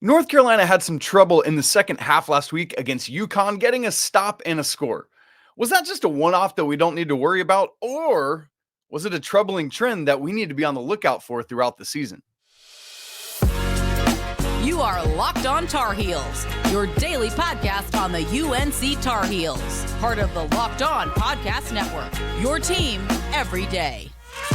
North Carolina had some trouble in the second half last week against UConn, getting a stop and a score. Was that just a one off that we don't need to worry about, or was it a troubling trend that we need to be on the lookout for throughout the season? You are Locked On Tar Heels, your daily podcast on the UNC Tar Heels, part of the Locked On Podcast Network, your team every day.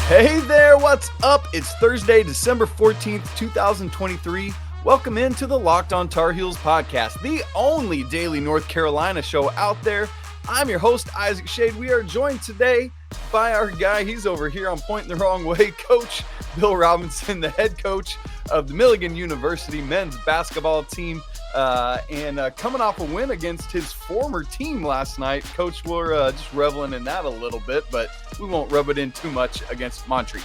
Hey there, what's up? It's Thursday, December 14th, 2023. Welcome into the Locked On Tar Heels podcast, the only daily North Carolina show out there. I'm your host, Isaac Shade. We are joined today by our guy. He's over here on Pointing the Wrong Way, Coach Bill Robinson, the head coach of the Milligan University men's basketball team. And coming off a win against his former team last night. Coach, we're just reveling in that a little bit, but we won't rub it in too much against Montreat.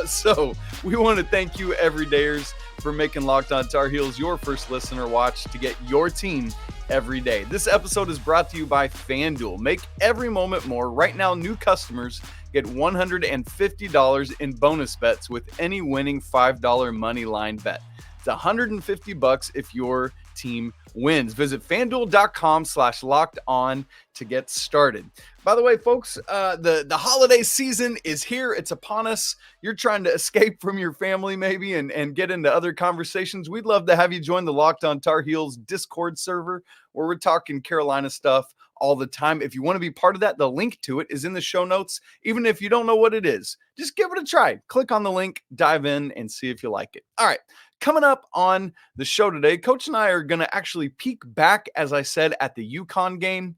So we want to thank you, everydayers, for making Locked On Tar Heels your first listener watch to get your team every day. This episode is brought to you by FanDuel. Make every moment more. Right now, new customers get $150 in bonus bets with any winning $5 money line bet. It's $150 if your team wins. Visit FanDuel.com/lockedon to get started. By the way, folks, the holiday season is here. It's upon us. You're trying to escape from your family maybe and get into other conversations. We'd love to have you join the Locked On Tar Heels Discord server where we're talking Carolina stuff all the time. If you want to be part of that, the link to it is in the show notes. Even if you don't know what it is, just give it a try. Click on the link, dive in, and see if you like it. All right. Coming up on the show today, Coach and I are going to actually peek back, as I said, at the UConn game,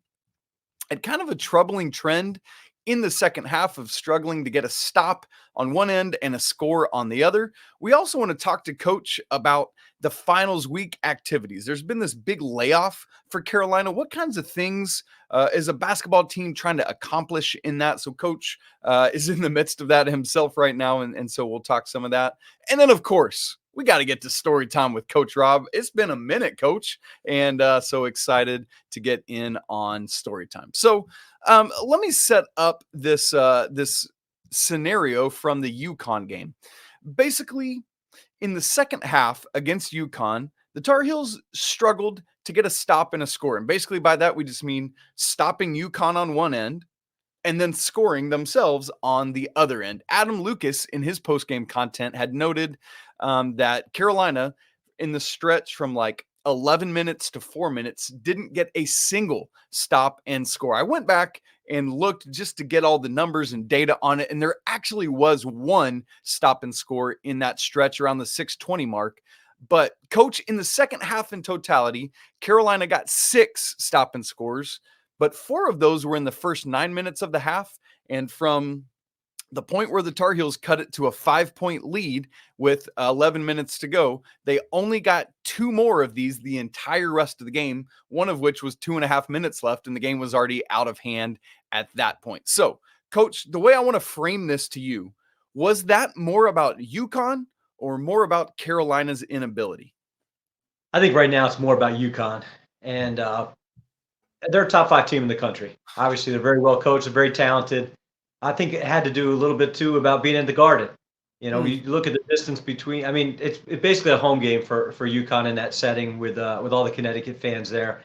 at kind of a troubling trend in the second half of struggling to get a stop on one end and a score on the other. We also want to talk to Coach about the finals week activities. There's been this big layoff for Carolina. What kinds of things is a basketball team trying to accomplish in that? So Coach is in the midst of that himself right now, and so we'll talk some of that. And then, of course, we got to get to story time with Coach Rob. It's been a minute, Coach, and so excited to get in on story time. So let me set up this scenario from the UConn game. Basically, in the second half against UConn, the Tar Heels struggled to get a stop and a score. And basically by that, we just mean stopping UConn on one end and then scoring themselves on the other end. Adam Lucas, in his post-game content, had noted that Carolina, in the stretch from like 11 minutes to 4 minutes, didn't get a single stop and score. I went back and looked just to get all the numbers and data on it, and there actually was one stop and score in that stretch around the 6:20 mark. But, Coach, in the second half in totality, Carolina got 6 stop and scores, but 4 of those were in the first 9 minutes of the half. And from the point where the Tar Heels cut it to a 5-point lead with 11 minutes to go, they only got 2 more of these the entire rest of the game, one of which was 2.5 minutes left, and the game was already out of hand at that point. So, Coach, the way I want to frame this to you, was that more about UConn or more about Carolina's inability? I think right now it's more about UConn. And they're a top 5 team in the country. Obviously, they're very well coached, they're very talented. I think it had to do a little bit, too, about being in the Garden. You know, you look at the distance between – I mean, it's basically a home game for UConn in that setting with all the Connecticut fans there.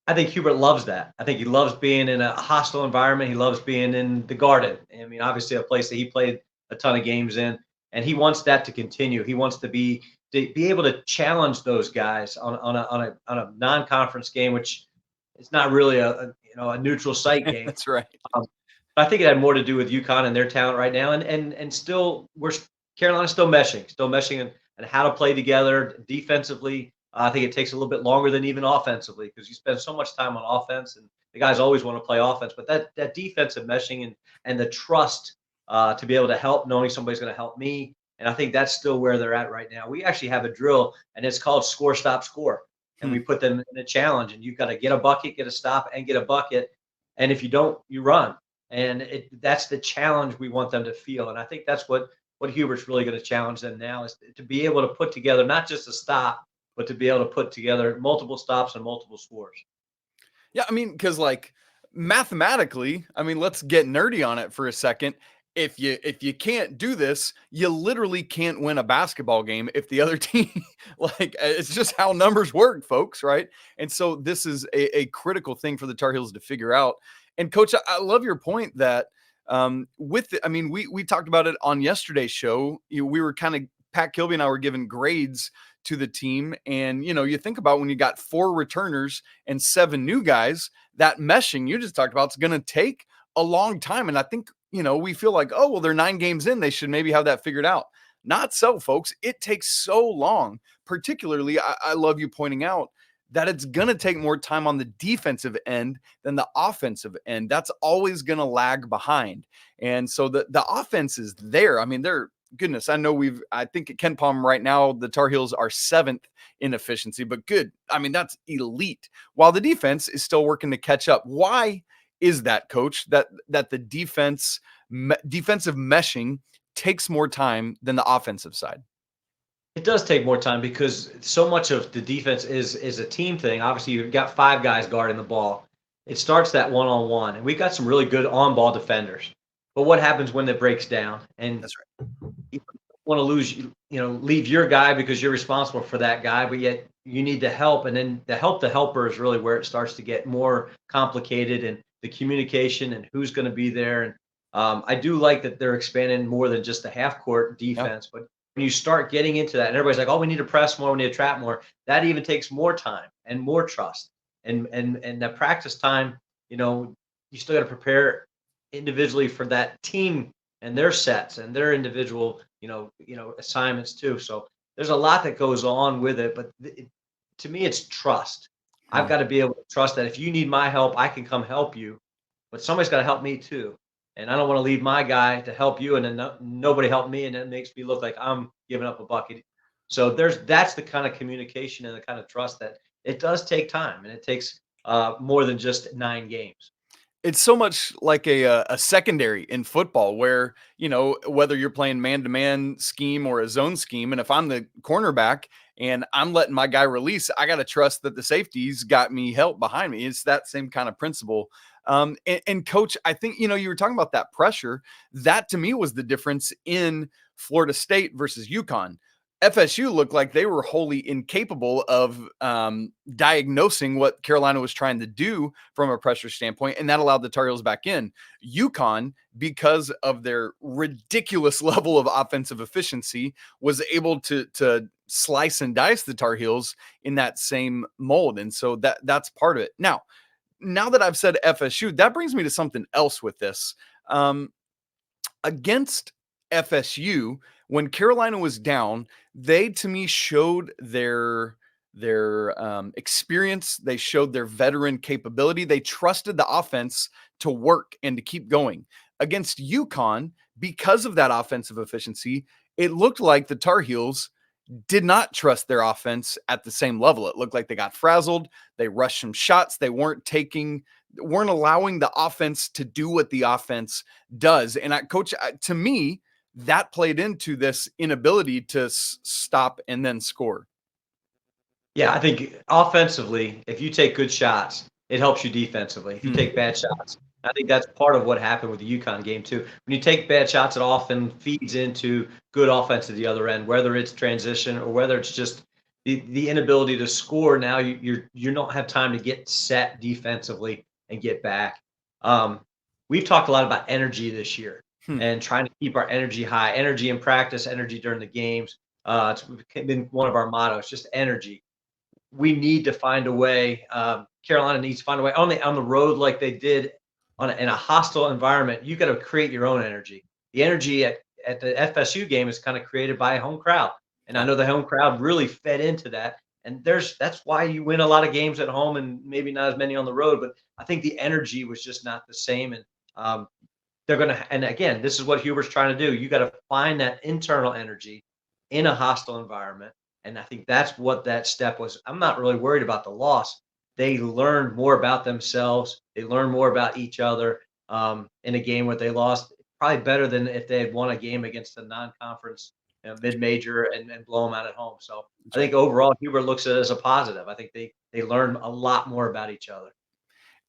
I think Hubert loves that. I think he loves being in a hostile environment. He loves being in the Garden. I mean, obviously a place that he played a ton of games in, and he wants that to continue. He wants to be able to challenge those guys on a non-conference game, which is not really a neutral site game. That's right. I think it had more to do with UConn and their talent right now, and still Carolina's still meshing and how to play together defensively. I think it takes a little bit longer than even offensively because you spend so much time on offense, and the guys always want to play offense. But that defensive meshing and the trust to be able to help, knowing somebody's going to help me, and I think that's still where they're at right now. We actually have a drill, and it's called score, stop, score, and we put them in a challenge, and you've got to get a bucket, get a stop, and get a bucket, and if you don't, you run. And that's the challenge we want them to feel. And I think that's what Hubert's really going to challenge them now is to be able to put together not just a stop, but to be able to put together multiple stops and multiple scores. Yeah, I mean, because like mathematically, I mean, let's get nerdy on it for a second. if you can't do this, you literally can't win a basketball game if the other team like it's just how numbers work, folks, right? And so this is a critical thing for the Tar Heels to figure out. And coach, I love your point that I mean, we talked about it on yesterday's show. We were kind of Pat Kilby and I were giving grades to the team, and you think about when you got 4 returners and 7 new guys, that meshing you just talked about is going to take a long time. And I think we feel like, oh well, they're 9 games in, they should maybe have that figured out. Not so, folks. It takes so long. Particularly, I love you pointing out that it's going to take more time on the defensive end than the offensive end. That's always going to lag behind. And so the offense is there. I mean, goodness, I know I think at Ken Palm right now, the Tar Heels are 7th in efficiency, but good. I mean, that's elite. While the defense is still working to catch up. Why is that, coach, that the defensive meshing takes more time than the offensive side? It does take more time because so much of the defense is a team thing. Obviously, you've got 5 guys guarding the ball. It starts that one-on-one, and we've got some really good on-ball defenders. But what happens when it breaks down? And that's right. You don't want to leave your guy because you're responsible for that guy, but yet you need the help. And then the helper is really where it starts to get more complicated, and the communication and who's going to be there. And I do like that they're expanding more than just the half-court defense, but when you start getting into that and everybody's like, oh, we need to press more, we need to trap more, that even takes more time and more trust. And that practice time, you still got to prepare individually for that team and their sets and their individual, assignments too. So there's a lot that goes on with it, but to me, it's trust. I've got to be able to trust that if you need my help, I can come help you, but somebody's got to help me too. And I don't want to leave my guy to help you, and then nobody helped me, and it makes me look like I'm giving up a bucket. So that's the kind of communication and the kind of trust that it does take time, and it takes more than just 9 games. It's so much like a secondary in football where, whether you're playing man-to-man scheme or a zone scheme, and if I'm the cornerback and I'm letting my guy release, I got to trust that the safety's got me help behind me. It's that same kind of principle. And coach, I think, you were talking about that pressure. That to me was the difference in Florida State versus UConn. FSU looked like they were wholly incapable of diagnosing what Carolina was trying to do from a pressure standpoint, and that allowed the Tar Heels back in. UConn, because of their ridiculous level of offensive efficiency, was able to slice and dice the Tar Heels in that same mold, and so that's part of it. Now that I've said FSU, that brings me to something else with this. Against FSU, when Carolina was down, they to me showed their experience. They showed their veteran capability. They trusted the offense to work and to keep going. Against UConn, because of that offensive efficiency, it looked like the Tar Heels did not trust their offense at the same level. It looked like they got frazzled. They rushed some shots. They weren't allowing the offense to do what the offense does. And coach, to me, that played into this inability to stop and then score. Yeah, I think offensively, if you take good shots, it helps you defensively. If you take bad shots, I think that's part of what happened with the UConn game too. When you take bad shots, it often feeds into good offense at the other end, whether it's transition or whether it's just the inability to score. Now you don't have time to get set defensively and get back. We've talked a lot about energy this year and trying to keep our energy high, energy in practice, energy during the games. It's been one of our mottos, just energy. We need to find a way. Carolina needs to find a way on the road like they did in a hostile environment. You got to create your own energy. The energy at the FSU game is kind of created by a home crowd, and I know the home crowd really fed into that. And that's why you win a lot of games at home and maybe not as many on the road. But I think the energy was just not the same. And they're going to, and again, this is what Hubert's trying to do. You got to find that internal energy in a hostile environment. And I think that's what that step was. I'm not really worried about the loss. They learned more about themselves. They learned more about each other in a game where they lost. Probably better than if they had won a game against a non-conference mid-major and blow them out at home. So I think overall, Hubert looks at it as a positive. I think they learned a lot more about each other.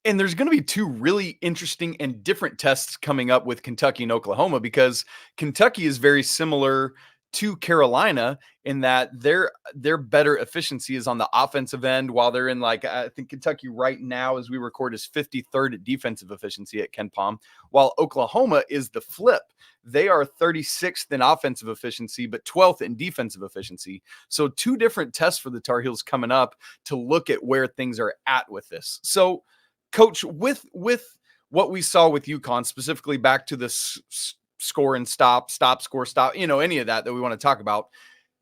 And there's going to be two really interesting and different tests coming up with Kentucky and Oklahoma, because Kentucky is very similar to Carolina in that their better efficiency is on the offensive end, while they're in, like, I think Kentucky right now as we record is 53rd at defensive efficiency at Ken Palm, while Oklahoma is the flip. They are 36th in offensive efficiency, but 12th in defensive efficiency. So two different tests for the Tar Heels coming up to look at where things are at with this. So, Coach, with what we saw with UConn, specifically back to the score and stop, score, stop, any of that we want to talk about,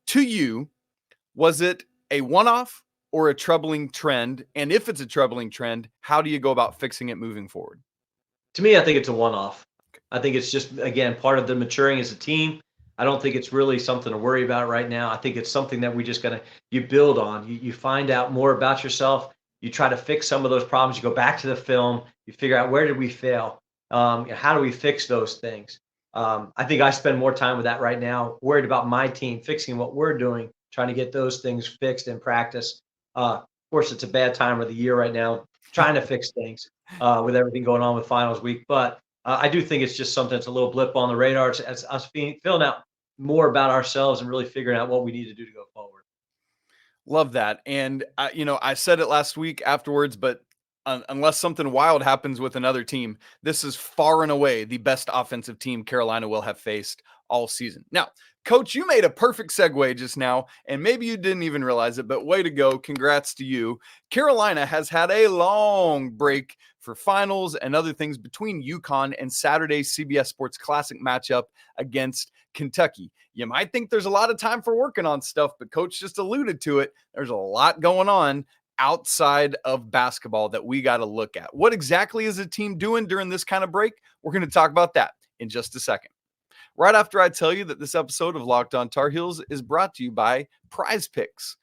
to you, was it a one-off or a troubling trend? And if it's a troubling trend, how do you go about fixing it moving forward? To me, I think it's a one-off. I think it's just, again, part of the maturing as a team. I don't think it's really something to worry about right now. I think it's something that we just you build on. You find out more about yourself. You try to fix some of those problems. You go back to the film. You figure out, where did we fail? How do we fix those things? I think I spend more time with that right now, worried about my team, fixing what we're doing, trying to get those things fixed in practice. Of course, it's a bad time of the year right now, trying to fix things with everything going on with finals week. But I do think it's just something that's a little blip on the radar. It's us filling out more about ourselves and really figuring out what we need to do to go forward. Love that. And, I said it last week afterwards, but unless something wild happens with another team, this is far and away the best offensive team Carolina will have faced all season. Now, Coach, you made a perfect segue just now, and maybe you didn't even realize it, but way to go. Congrats to you. Carolina has had a long break for finals and other things between UConn and Saturday's CBS Sports Classic matchup against Kentucky. You might think there's a lot of time for working on stuff, but Coach just alluded to it. There's a lot going on outside of basketball that we got to look at. What exactly is the team doing during this kind of break? We're going to talk about that in just a second. Right after I tell you that this episode of Locked On Tar Heels is brought to you by Prize Picks.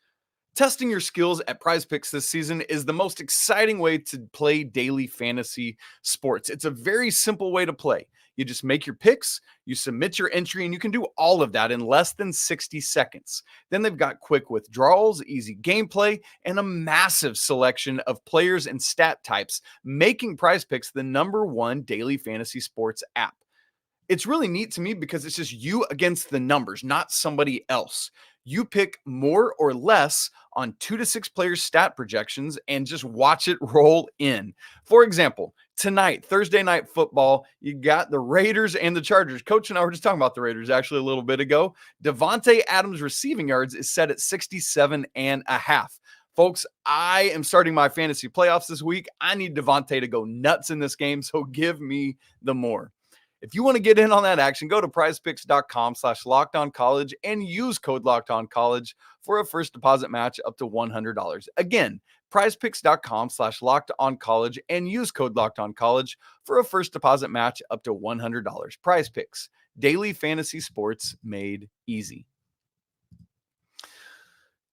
Testing your skills at Prize Picks this season is the most exciting way to play daily fantasy sports. It's a very simple way to play. You just make your picks, you submit your entry, and you can do all of that in less than 60 seconds. Then they've got quick withdrawals, easy gameplay, and a massive selection of players and stat types, making Prize Picks the #1 daily fantasy sports app. It's really neat to me because it's just you against the numbers, not somebody else. You pick more or less on 2 to 6 players' stat projections and just watch it roll in. For example, tonight, Thursday Night Football, you got the Raiders and the Chargers. Coach and I were just talking about the Raiders actually a little bit ago. Devontae Adams' receiving yards is set at 67.5. Folks, I am starting my fantasy playoffs this week. I need Devontae to go nuts in this game, so give me the more. If you want to get in on that action, go to prizepicks.com/lockedoncollege and use code LockedOnCollege for a first deposit match up to $100. Again, prizepicks.com/lockedoncollege and use code LockedOnCollege for a first deposit match up to $100. Prize Picks, daily fantasy sports made easy.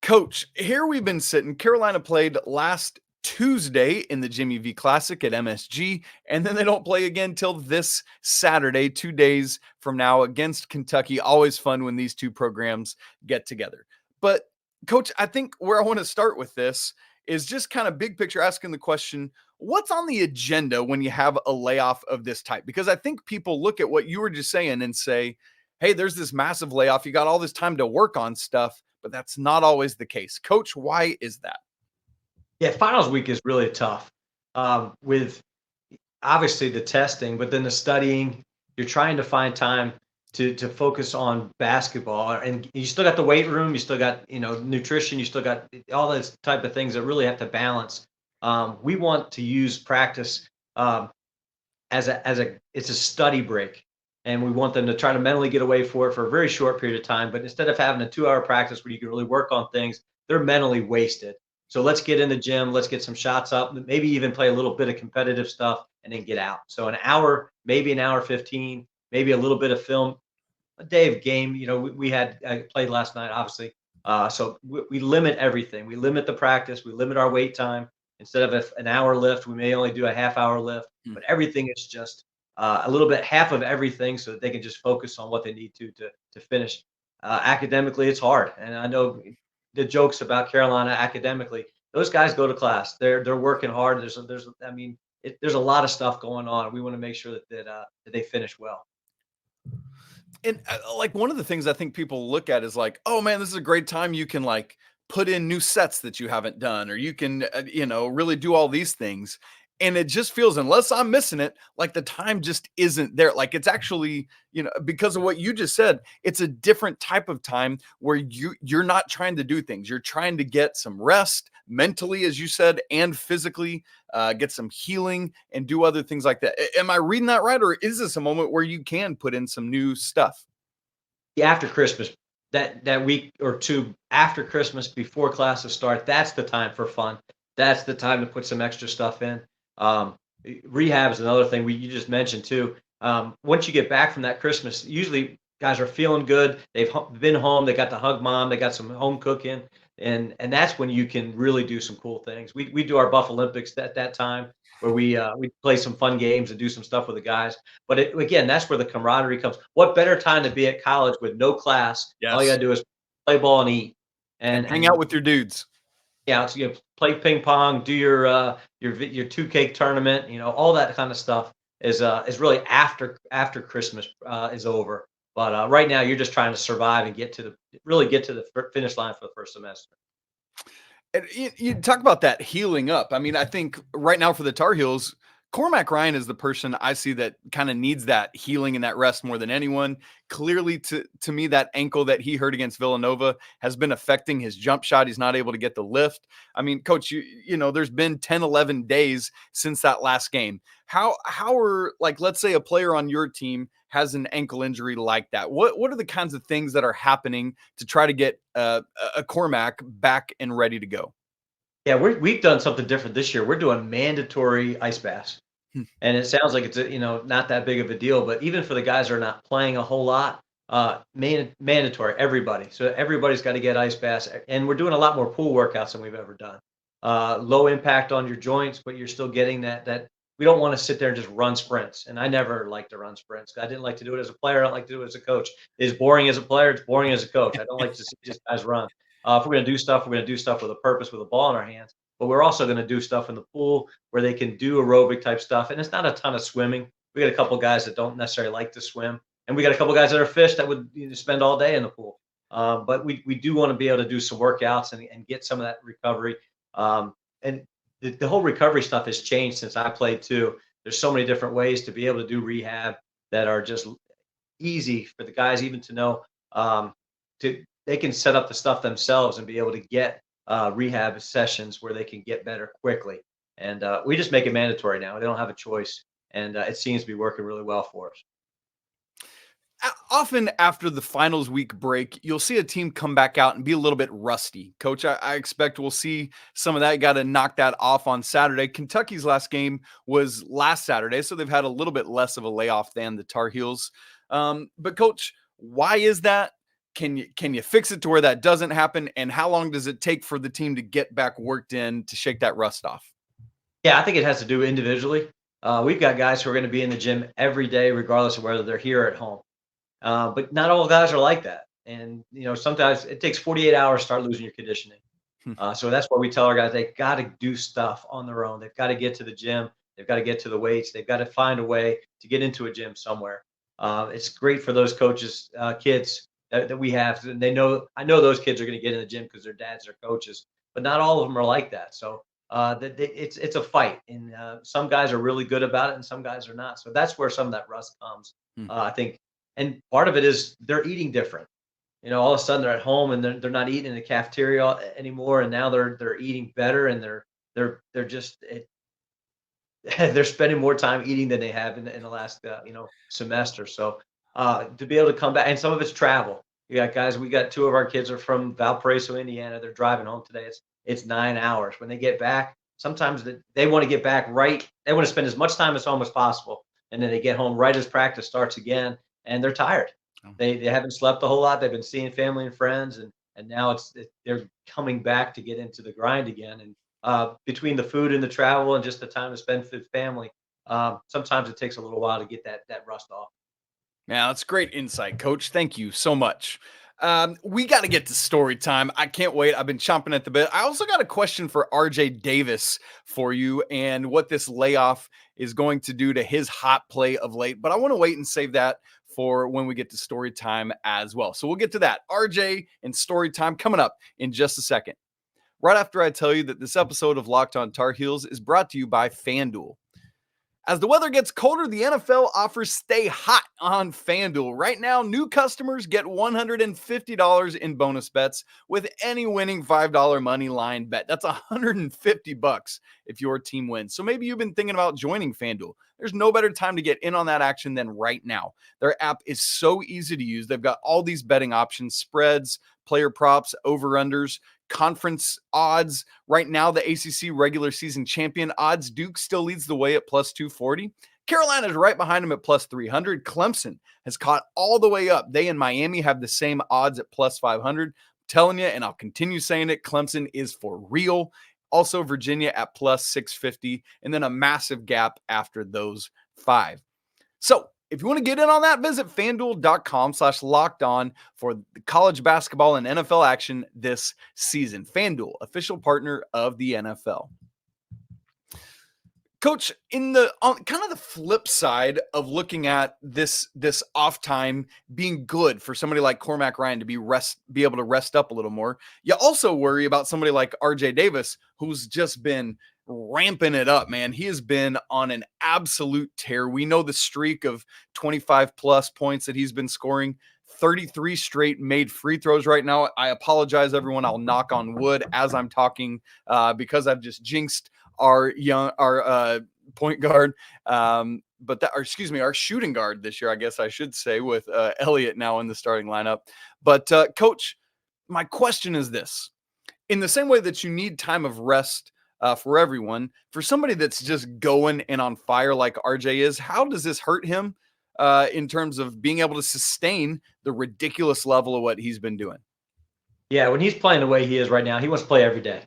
Coach, here we've been sitting. Carolina played last Tuesday in the Jimmy V Classic at MSG, and then they don't play again till this Saturday, 2 days from now, against Kentucky. Always fun when these two programs get together. But Coach, I think where I want to start with this is just kind of big picture, asking the question, what's on the agenda when you have a layoff of this type? Because I think people look at what you were just saying and say, hey, there's this massive layoff. You got all this time to work on stuff, but that's not always the case. Coach, why is that? Yeah, finals week is really tough with obviously the testing, but then the studying. You're trying to find time to focus on basketball, and you still got the weight room, you still got nutrition, you still got all those type of things that really have to balance. We want to use practice it's a study break, and we want them to try to mentally get away for a very short period of time. But instead of having a 2-hour practice where you can really work on things, they're mentally wasted. So let's get in the gym, let's get some shots up, maybe even play a little bit of competitive stuff and then get out. So an hour, maybe an hour 15, maybe a little bit of film, a day of game. We had played last night, obviously. So we limit everything. We limit the practice. We limit our wait time. Instead of an hour lift, we may only do a half-hour lift. But everything is just a little bit, half of everything, so that they can just focus on what they need to finish. Academically, it's hard. And I know the jokes about Carolina academically, those guys go to class. They're working hard. there's a lot of stuff going on. We want to make sure that they finish well. And like one of the things I think people look at is like, oh man, this is a great time. You can like put in new sets that you haven't done, or you can, really do all these things. And it just feels, unless I'm missing it, like the time just isn't there. Like it's actually, because of what you just said, it's a different type of time where you're not trying to do things. You're trying to get some rest mentally, as you said, and physically, get some healing and do other things like that. Am I reading that right? Or is this a moment where you can put in some new stuff? After Christmas, that week or two after Christmas, before classes start, that's the time for fun. That's the time to put some extra stuff in. Um, Rehab is another thing you just mentioned too. Once you get back from that Christmas, usually guys are feeling good. They've been home. They got to hug mom. They got some home cooking, and that's when you can really do some cool things. We do our Buff Olympics at that time, where we play some fun games and do some stuff with the guys. But again, that's where the camaraderie comes. What better time to be at college with no class? Yes. All you gotta do is play ball and eat, and hang out with your dudes. Yeah, so play ping pong, do your 2K tournament, all that kind of stuff is really after Christmas is over. But right now, you're just trying to survive and get to the finish line for the first semester. And you talk about that healing up. I mean, I think right now for the Tar Heels, Cormac Ryan is the person I see that kind of needs that healing and that rest more than anyone. Clearly, to me, that ankle that he hurt against Villanova has been affecting his jump shot. He's not able to get the lift. I mean, Coach, there's been 10, 11 days since that last game. How are, like, let's say a player on your team has an ankle injury like that? What are the kinds of things that are happening to try to get a Cormac back and ready to go? Yeah, we've done something different this year. We're doing mandatory ice baths. And it sounds like it's not that big of a deal, but even for the guys that are not playing a whole lot, mandatory, everybody. So everybody's got to get ice baths, and we're doing a lot more pool workouts than we've ever done. Low impact on your joints, but you're still getting that. We don't want to sit there and just run sprints. And I never liked to run sprints. I didn't like to do it as a player. I don't like to do it as a coach. It's boring as a player. It's boring as a coach. I don't like to see just guys run. If we're going to do stuff, we're going to do stuff with a purpose, with a ball in our hands. But we're also going to do stuff in the pool where they can do aerobic type stuff. And it's not a ton of swimming. We got a couple guys that don't necessarily like to swim. And we got a couple guys that are fish that would spend all day in the pool. But we do want to be able to do some workouts and get some of that recovery. And the whole recovery stuff has changed since I played too. There's so many different ways to be able to do rehab that are just easy for the guys even to know. They can set up the stuff themselves and be able to get rehab sessions where they can get better quickly. And we just make it mandatory now. They don't have a choice. And it seems to be working really well for us. Often after the finals week break, you'll see a team come back out and be a little bit rusty. Coach, I expect we'll see some of that. Got to knock that off on Saturday. Kentucky's last game was last Saturday, so they've had a little bit less of a layoff than the Tar Heels. But Coach, why is that? Can you fix it to where that doesn't happen? And how long does it take for the team to get back worked in to shake that rust off? Yeah, I think it has to do individually. We've got guys who are going to be in the gym every day, regardless of whether they're here or at home. But not all guys are like that. And, sometimes it takes 48 hours to start losing your conditioning. So that's why we tell our guys, they've got to do stuff on their own. They've got to get to the gym. They've got to get to the weights. They've got to find a way to get into a gym somewhere. It's great for those coaches, kids that we have. And I know those kids are going to get in the gym because their dads are coaches, but not all of them are like that. So it's a fight. And some guys are really good about it and some guys are not. So that's where some of that rust comes, I think. And part of it is they're eating different. All of a sudden they're at home and they're not eating in the cafeteria anymore, and now they're eating better, and they're just they're spending more time eating than they have in the last semester. So to be able to come back, and some of it's travel. You got guys. We got two of our kids are from Valparaiso, Indiana. They're driving home today. It's 9 hours. When they get back, sometimes they want to get back right. They want to spend as much time at home as possible, and then they get home right as practice starts again. And they're tired. They haven't slept a whole lot. They've been seeing family and friends, and now they're coming back to get into the grind again. And between the food and the travel and just the time to spend with family, sometimes it takes a little while to get that rust off. Yeah, that's great insight, Coach. Thank you so much. We got to get to story time. I can't wait. I've been chomping at the bit. I also got a question for RJ Davis for you and what this layoff is going to do to his hot play of late. But I want to wait and save that for when we get to story time as well. So we'll get to that. RJ and story time coming up in just a second. Right after I tell you that this episode of Locked On Tar Heels is brought to you by FanDuel. As the weather gets colder, the NFL offers stay hot on FanDuel. Right now, new customers get $150 in bonus bets with any winning $5 money line bet. That's $150 if your team wins. So maybe you've been thinking about joining FanDuel. There's no better time to get in on that action than right now. Their app is so easy to use. They've got all these betting options, spreads, player props, over-unders, conference odds. Right now, the ACC regular season champion odds, Duke still leads the way at plus 240. Carolina's right behind him at plus 300. Clemson has caught all the way up. They and Miami have the same odds at plus 500. I'm telling you, and I'll continue saying it, Clemson is for real. Also, Virginia at plus 650, and then a massive gap after those five. So, if you want to get in on that, visit FanDuel.com/lockedon for the college basketball and NFL action this season. FanDuel, official partner of the NFL. Coach, in the kind of the flip side of looking at this off time being good for somebody like Cormac Ryan to be able to rest up a little more, you also worry about somebody like RJ Davis, who's just been ramping it up, man. He has been on an absolute tear. We know the streak of 25 plus points that he's been scoring, 33 straight made free throws right now. I apologize, everyone. I'll knock on wood as I'm talking because I've just jinxed our point guard. Our shooting guard this year, I guess I should say, with Elliot now in the starting lineup. But Coach, my question is this. In the same way that you need time of rest for everyone, for somebody that's just going and on fire like RJ is, how does this hurt him in terms of being able to sustain the ridiculous level of what he's been doing? Yeah, when he's playing the way he is right now, he wants to play every day.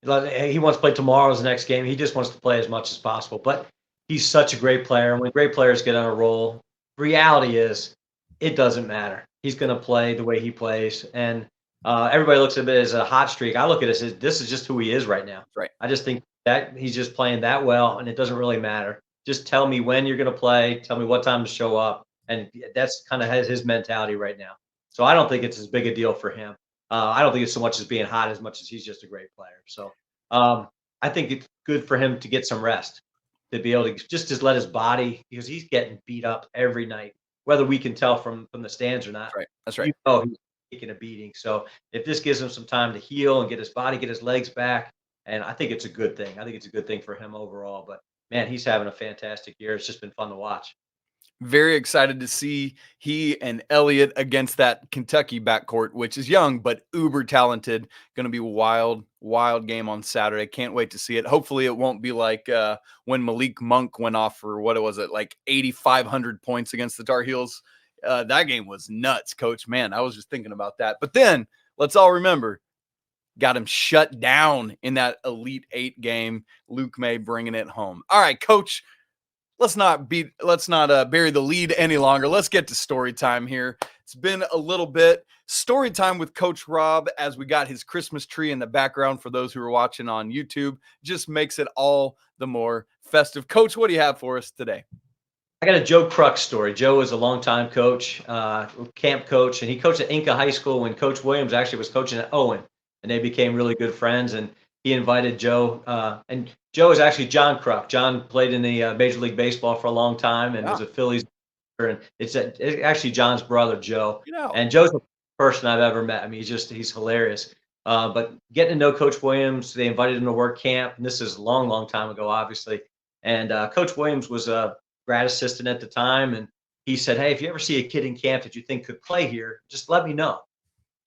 He wants to play tomorrow's the next game. He just wants to play as much as possible. But he's such a great player. And when great players get on a roll, reality is it doesn't matter. He's going to play the way he plays. And everybody looks at it as a hot streak. I look at it as this is just who he is right now. Right. I just think that he's just playing that well, and it doesn't really matter. Just tell me when you're going to play. Tell me what time to show up. And that's kind of his mentality right now. So I don't think it's as big a deal for him. I don't think it's so much as being hot as much as he's just a great player. So I think it's good for him to get some rest, to be able to just let his body, because he's getting beat up every night, whether we can tell from the stands or not. Right. That's right. You know he's taking a beating. So if this gives him some time to heal and get his body, get his legs back, and I think it's a good thing. I think it's a good thing for him overall. But, man, he's having a fantastic year. It's just been fun to watch. Very excited to see he and Elliot against that Kentucky backcourt, which is young but uber talented. Going to be wild game on Saturday. Can't wait to see it. Hopefully it won't be like when Malik Monk went off for, what was it, like 8,500 points against the Tar Heels. That game was nuts, Coach. Man, I was just thinking about that. But then let's all remember, got him shut down in that Elite Eight game. Luke May bringing it home. All right, Coach. Let's not bury the lead any longer. Let's get to story time here. It's been a little bit. Story time with Coach Rob as we got his Christmas tree in the background for those who are watching on YouTube. Just makes it all the more festive. Coach, what do you have for us today? I got a Joe Crux story. Joe is a longtime coach, camp coach, and he coached at Inca High School when Coach Williams actually was coaching at Owen, and they became really good friends. And he invited Joe, and Joe is actually John Crux. John played in the Major League Baseball for a long time and was a Phillies, and it's actually John's brother, Joe. And Joe's the person I've ever met. I mean, he's hilarious. But getting to know Coach Williams, they invited him to work camp, and this is a long time ago, obviously. And Coach Williams was a grad assistant at the time, and he said, "Hey, if you ever see a kid in camp that you think could play here, just let me know."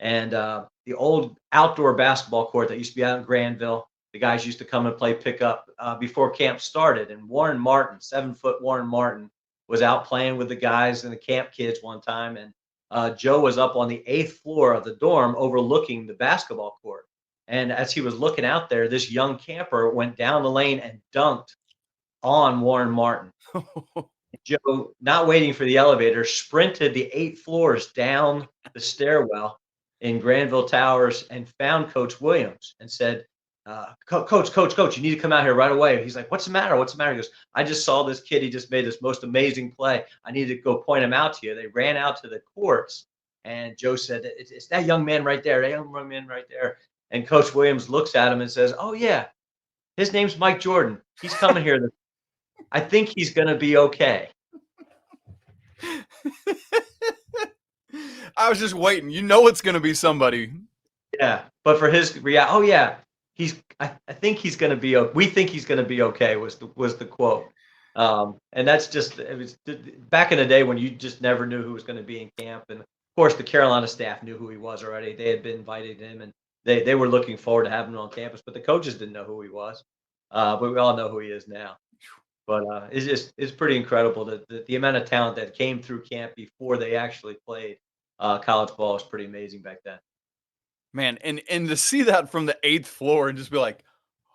And the old outdoor basketball court that used to be out in Granville, the guys used to come and play pickup before camp started. And Warren Martin, 7-foot Warren Martin, was out playing with the guys and the camp kids one time. And Joe was up on the 8th floor of the dorm overlooking the basketball court. And as he was looking out there, this young camper went down the lane and dunked on Warren Martin. Joe, not waiting for the elevator, sprinted the 8 floors down the stairwell in Granville Towers and found Coach Williams and said, Coach, you need to come out here right away. He's like, what's the matter? What's the matter? He goes, I just saw this kid. He just made this most amazing play. I need to go point him out to you. They ran out to the courts, and Joe said, it's that young man right there, that young man right there. And Coach Williams looks at him and says, oh, yeah, his name's Mike Jordan. He's coming here. I think he's going to be okay. I was just waiting. You know it's going to be somebody. Yeah, but for his reaction, oh yeah, I think he's going to be. We think he's going to be okay. Was the quote, and that's just it was back in the day when you just never knew who was going to be in camp, and of course the Carolina staff knew who he was already. They had been invited him, and they were looking forward to having him on campus, but the coaches didn't know who he was. But we all know who he is now. But it's pretty incredible that the amount of talent that came through camp before they actually played college ball is pretty amazing back then. Man, and to see that from the 8th floor and just be like,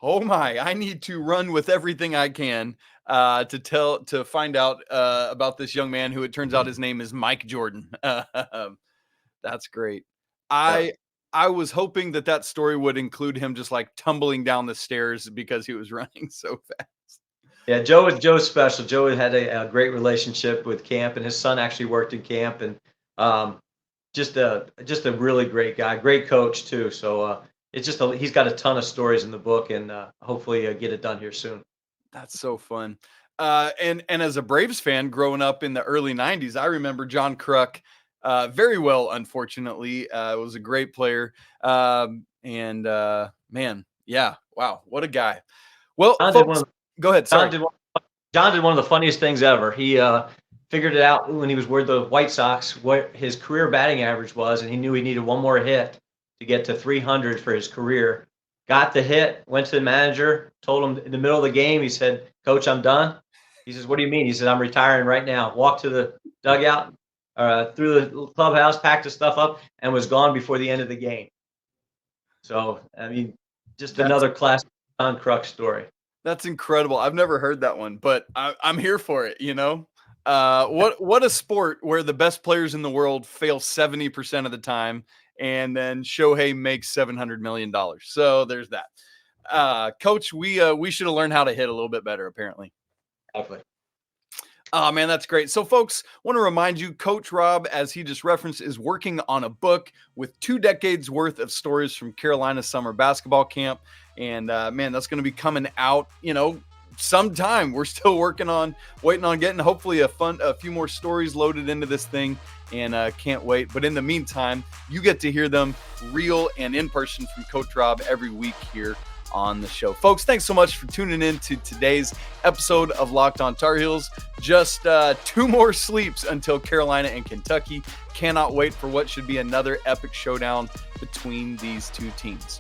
oh my, I need to run with everything I can to find out about this young man who it turns out his name is Mike Jordan. That's great. I was hoping that story would include him just like tumbling down the stairs because he was running so fast. Yeah, Joe's special. Joe had a great relationship with camp, and his son actually worked in camp, and just a really great guy, great coach too. So it's just he's got a ton of stories in the book, and hopefully get it done here soon. That's so fun. And as a Braves fan growing up in the early 90s, I remember John Kruk very well, unfortunately. Was a great player. Man, yeah, wow, what a guy. Well, folks, go ahead. Sorry. John did one of the funniest things ever. He figured it out when he was with the White Sox, what his career batting average was, and he knew he needed one more hit to get to 300 for his career. Got the hit, went to the manager, told him in the middle of the game, he said, Coach, I'm done. He says, what do you mean? He said, I'm retiring right now. Walked to the dugout, through the clubhouse, packed his stuff up, and was gone before the end of the game. So, I mean, just another classic John Kruk story. That's incredible. I've never heard that one, but I'm here for it, you know? What a sport where the best players in the world fail 70% of the time, and then Shohei makes $700 million. So there's that. Coach, we should have learned how to hit a little bit better, apparently. Definitely. Oh, man, that's great. So, folks, want to remind you, Coach Rob, as he just referenced, is working on a book with 2 decades worth of stories from Carolina summer basketball camp. And, man, that's going to be coming out, sometime. We're still waiting on getting hopefully a few more stories loaded into this thing, and can't wait. But in the meantime, you get to hear them real and in person from Coach Rob every week here on the show. Folks, thanks so much for tuning in to today's episode of Locked On Tar Heels. Just 2 more sleeps until Carolina and Kentucky. Cannot wait for what should be another epic showdown between these 2 teams.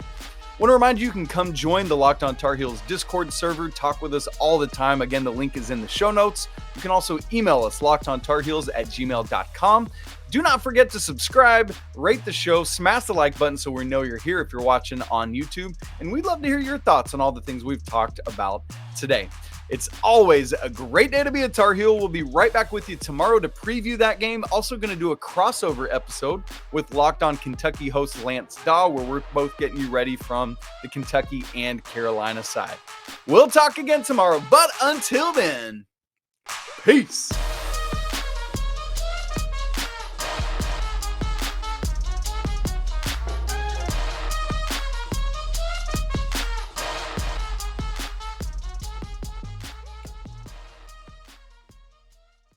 Want to remind you can come join the Locked On Tar Heels Discord server. Talk with us all the time. Again, the link is in the show notes. You can also email us, lockedontarheels@gmail.com. Do not forget to subscribe, rate the show, smash the like button so we know you're here if you're watching on YouTube. And we'd love to hear your thoughts on all the things we've talked about today. It's always a great day to be a Tar Heel. We'll be right back with you tomorrow to preview that game. Also going to do a crossover episode with Locked On Kentucky host Lance Daw, where we're both getting you ready from the Kentucky and Carolina side. We'll talk again tomorrow, but until then, peace.